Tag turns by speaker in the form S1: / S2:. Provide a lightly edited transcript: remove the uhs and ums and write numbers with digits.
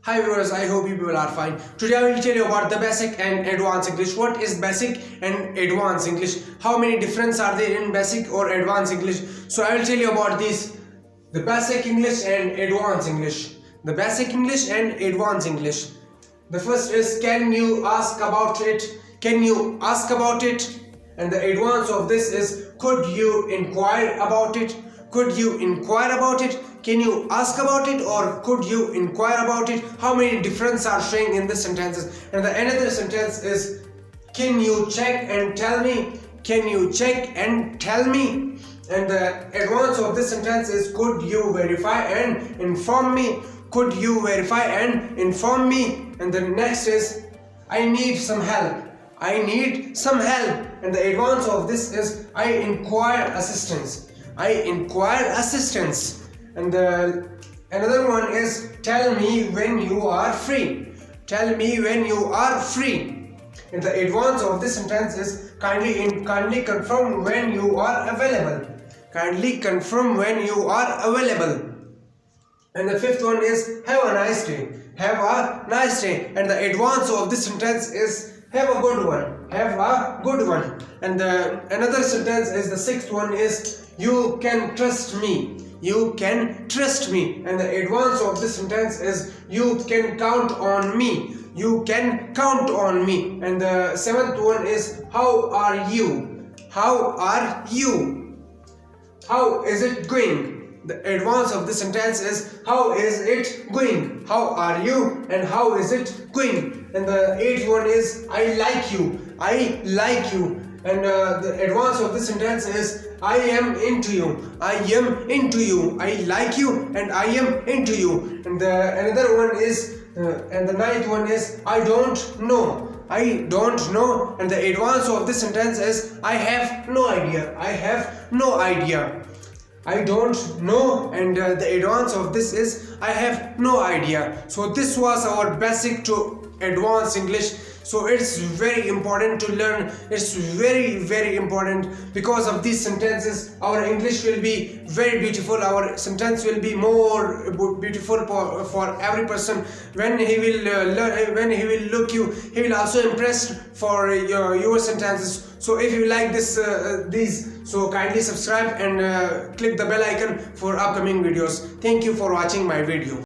S1: Hi viewers, I hope you people are fine. Today I will tell you about the basic and advanced English. What is basic and advanced English? How many differences are there in basic or advanced English? So I will tell you about this. The basic English and advanced English. The basic English and advanced English. The first is can you ask about it? Can you ask about it? And the advanced of this is could you inquire about it? Could you inquire about it? Can you ask about it or could you inquire about it? How many differences are showing in the sentences? And the another sentence is can you check and tell me? Can you check and tell me? And the advance of this sentence is could you verify and inform me? Could you verify and inform me? And the next is I need some help. I need some help. And the advance of this is I inquire assistance. I inquire assistance. And the another one is tell me when you are free. Tell me when you are free. And the advance of this sentence is kindly confirm when you are available. Kindly confirm when you are available. And the fifth one is have a nice day. Have a nice day. And the advance of this sentence is have a good one. Have a good one. And the another sentence is the sixth one is you can trust me. You can trust me. And the advance of this sentence is you can count on me. You can count on me. And the seventh one is how are you? How are you? How is it going? The advance of this sentence is how is it going? How are you and how is it going? And the eighth one is I like you. I like you. And the advance of this sentence is I am into you. I am into you. I like you and I am into you. And the another one is and the ninth one is I don't know. I don't know. And the advance of this sentence is I have no idea. I have no idea. I don't know. And the advance of this is I have no idea. So this was our basic to advanced English. So it's very important to learn. It's very important. Because of these sentences our English will be very beautiful. Our sentence will be more beautiful for every person. When he will learn, when he will look you, he will also impressed for your sentences. So if you like these, so kindly subscribe and click the bell icon for upcoming videos. Thank you for watching my video.